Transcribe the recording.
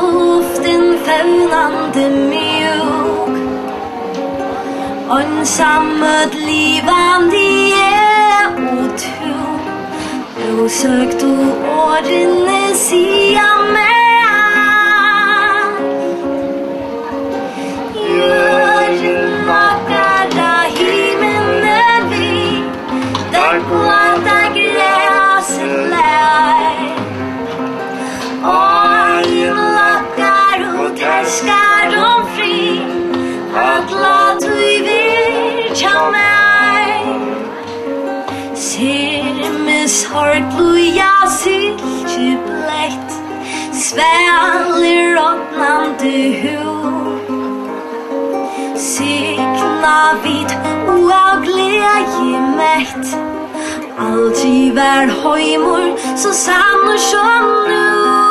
luften fävnande mjuk. Ensamhet livande och tu. Du sökt årene sia med. Jorden vackra himmelen vi. Där blanda gräset lär. Ågen lockar och härskar om fri. Alla du vill tja mig. Ser med sorg bloja silke blett. Sväller rådnande hud. Signa vid och av glädje mätt. Aldrig var höjmor så sann och som nu.